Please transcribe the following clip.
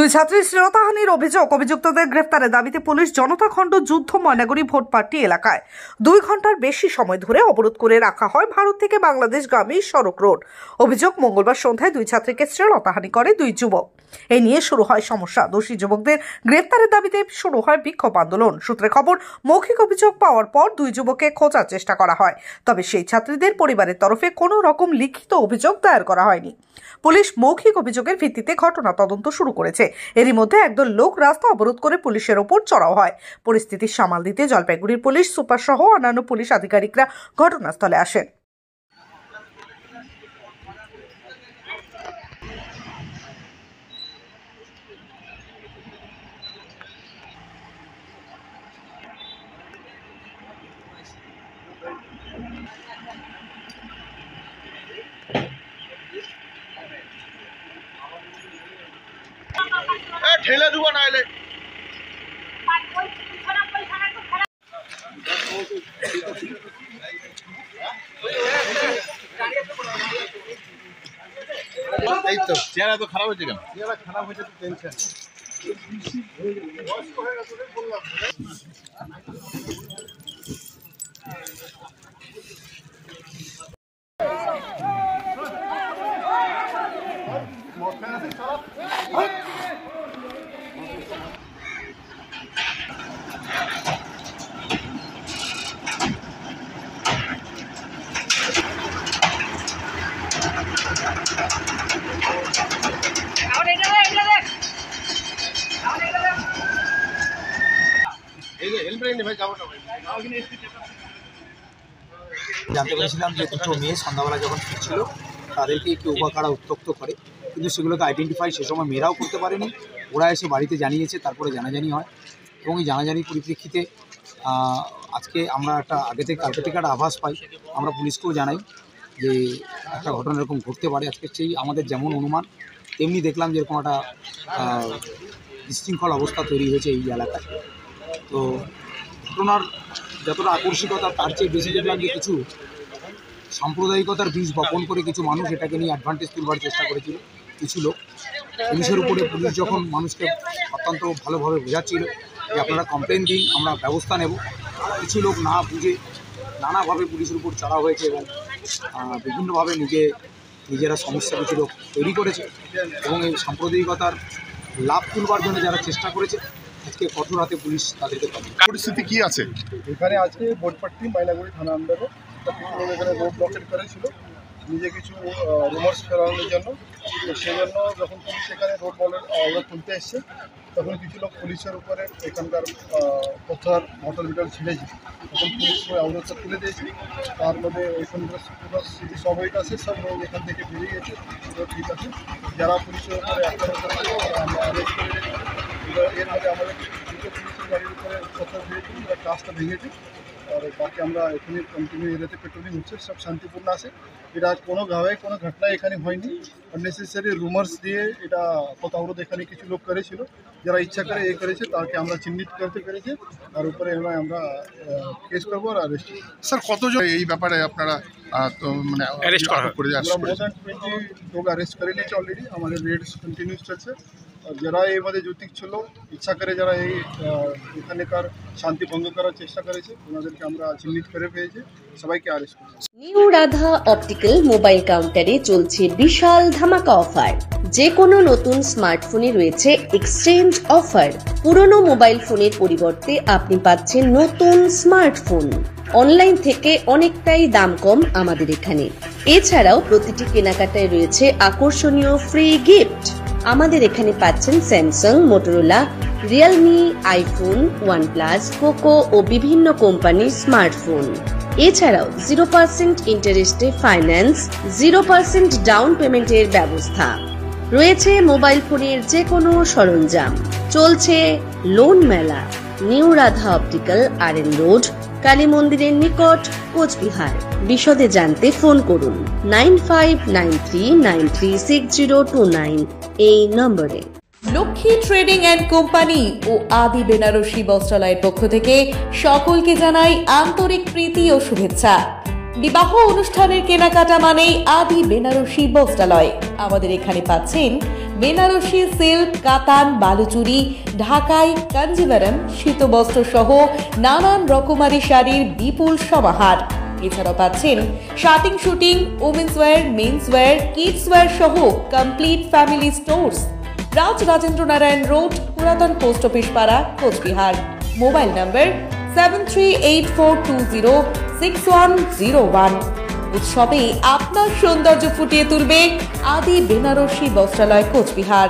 দুই ছাত্রীর শ্লীলতাহানির অভিযুক্তদের গ্রেফতারের দাবিতে পুলিশ জনতাখণ্ড যুদ্ধ ময়নাগুড়ি ভোটপাট্টি এলাকায় 2 ঘন্টার বেশি সময় ধরে অবরোধ করে রাখা হয় ভারত থেকে বাংলাদেশগামী সড়ক রোড। অভিযোগ, মঙ্গলবার সন্ধ্যায় 2 ছাত্রীকে শ্লীলতাহানি করে 2 যুবক। এই নিয়ে শুরু হয় সমস্যা। দোষী যুবকদের গ্রেফতারের দাবিতে শুরু হয় বিক্ষোভ আন্দোলন। সূত্রে খবর, মৌখিক অভিযোগ পাওয়ার পর 2 যুবককে খোঁজার চেষ্টা করা হয়, তবে সেই ছাত্রীদের পরিবারের তরফে কোনো রকম লিখিত অভিযোগ দায়ের করা হয়নি। পুলিশ মৌখিক অভিযোগের ভিত্তিতে ঘটনা তদন্ত শুরু করেছে। এরই মধ্যে একদল লোক রাস্তা অবরোধ করে পুলিশের ওপর চড়াও হয়। পরিস্থিতি সামাল দিতে জলপাইগুড়ির পুলিশ সুপার সহ অন্যান্য পুলিশ আধিকারিকরা ঘটনাস্থলে আসেন। ठेला दुकान आए तो चेहरा तो खराब हो जाएगा, चेहरा खराब हो जाए तो टेंशन। জানতে পেরেছিলাম যে দুটো মেয়ে সন্ধ্যাবেলা যখন ফিরছিল তাদেরকে কেউ বা কারা উত্ত্যক্ত করে, কিন্তু সেগুলোকে আইডেন্টিফাই সে সময় মেয়েরাও করতে পারেনি। ওরা এসে বাড়িতে জানিয়েছে, তারপরে জানাজানি হয় এবং এই জানাজানির পরিপ্রেক্ষিতে আজকে আমরা কালকে থেকে একটা আভাস পাই। আমরা পুলিশকেও জানাই যে একটা ঘটনা এরকম ঘটতে পারে। আজকে সেই আমাদের যেমন অনুমান তেমনি দেখলাম যে এরকম একটা বিশৃঙ্খল অবস্থা তৈরি হয়েছে এই এলাকায়। তো ঘটনার যতটা আকর্ষিকতা তার চেয়ে বেশি দেখলাম যে কিছু সাম্প্রদায়িকতার বীজ বপন করে কিছু মানুষ এটাকে নিয়ে অ্যাডভান্টেজ তুলবার চেষ্টা করেছিল কিছু লোক। পুলিশের উপরে পুলিশ যখন মানুষকে অত্যন্ত ভালোভাবে বোঝাচ্ছিল যে আপনারা কমপ্লেন দিন, আমরা ব্যবস্থা নেব, কিছু লোক না বুঝে নানাভাবে পুলিশের উপর চড়া হয়েছে এবং বিভিন্নভাবে নিজেরা সমস্যা কিছু লোক তৈরি করেছে এবং এই সাম্প্রদায়িকতার লাভ তুলবার জন্য যারা চেষ্টা করেছে আজকে কঠোর হাতে পুলিশ তাদেরকে। পরিস্থিতি কি আছে এখানে? আজকে ভোটপাট্টি ময়নাগুড়ি থানা আন্ডারে এখানে রোড ব্লকেট করেছিল নিজে কিছু রুমার্স ফেরানোর জন্য। তো সেই জন্য যখন পুলিশ এখানে রোড অবরোধ তুলতে এসছে তখন কিছু লোক পুলিশের উপরে এখানকার পথর মোটর ভিটার ছিঁড়েছে, তখন পুলিশ অবরোধটা তুলে দিয়েছে। তার মধ্যে এখানকার পুরো সিটি সবাই আছে, সব লোক এখান থেকে বেরিয়ে গেছে। তো ঠিক আছে, যারা পুলিশের উপরে আক্রমণ করেছে আমরা অ্যারেস্ট করে রেখেছি। এর মধ্যে আমাদের দুটো পুলিশের গাড়ির উপরে পথর দিয়েছি, কাজটা ভেঙেছে। আর বাকি আমরা এখানে কন্টিনিউ এরিয়াতে পেট্রোলিং হচ্ছে, সব শান্তিপূর্ণ আছে। এটা কোনো গাঁয়ে কোনো ঘটনা এখানে হয়নি। আননেসেসারি রুমার্স দিয়ে এটা পথ অবরোধ এখানে কিছু লোক করেছিল, যারা ইচ্ছা করে করেছে তাকে আমরা চিহ্নিত করতে পেরেছি। আর উপরে আমরা কেস করবো আর অ্যারেস্ট। স্যার কতজন এই ব্যাপারে আপনারা তো মানে অ্যারেস্ট করা করে আমরা মোর দ্যান 20 লোক অ্যারেস্ট করে নিয়েছি অলরেডি। আমাদের রেডস কন্টিনিউস চলছে। আর যারা এই মধ্যে যুক্তিক ছিল, ইচ্ছা করে যারা এই এখানকার শান্তি ভঙ্গ করার চেষ্টা করেছে ওনাদেরকে আমরা চিহ্নিত করে পেয়েছি, সবাইকে অ্যারেস্ট করেছি। নিউ রাধা অপটিক্যাল মোবাইল কাউন্টারে চলছে বিশাল ধামাকা অফার। যে কোনো নতুন স্মার্টফোনে রয়েছে এক্সচেঞ্জ অফার। পুরনো মোবাইল ফোনের পরিবর্তে আপনি পাচ্ছেন নতুন স্মার্টফোন। অনলাইন থেকে অনেকটাই দাম কম আমাদের এখানে। এছাড়াও প্রতিটি কেনাকাটায় রয়েছে আকর্ষণীয় ফ্রি গিফট। আমাদের এখানে পাচ্ছেন Samsung, Motorola, Realme, iPhone, OnePlus, Poco ও বিভিন্ন কোম্পানির স্মার্টফোন। এছাড়াও 0% ইন্টারেস্টে ফাইন্যান্স, 0% ডাউন পেমেন্টের ব্যবস্থা রয়েছে। মোবাইল ফোনের যে কোনো সরঞ্জাম। চলছে লোন মেলা। New Radha optical, R road, Kali মন্দিরের নিকট, কোচবিহার। বিশদে জানতে ফোন করুন 9593936029 এই নম্বরে। লক্ষ্মী ট্রেডিং অ্যান্ড কোম্পানি ও আদি বেনারসি বস্ত্রালয়ের পক্ষ থেকে সকলকে জানাই আন্তরিক প্রীতি ও শুভেচ্ছা। বিবাহ অনুষ্ঠানের কেনাকাটা মানেই আদি বেনারসি বস্ত্রালয়। আমাদের এখানে পাচ্ছেন বেনারসি সিল্ক, কাতান, বালুচুরি, ঢাকাই, কাঞ্জিভারম, শীতবস্ত্র সহ নানান রকমারি শাড়ির বিপুল সমাহার। এছাড়াও পাচ্ছেন shirting, suiting, women's wear, men's wear, kids wear সহ complete family stores. Branch Rajendra Narayan road, পুরাতন পোস্ট অফিস পাড়া, কোচবিহার। মোবাইল নম্বর 7384206101। উৎসবে আপনার সৌন্দর্য ফুটিয়ে তুলবে আদি বেনারসি বস্ত্রালয়, কোচবিহার।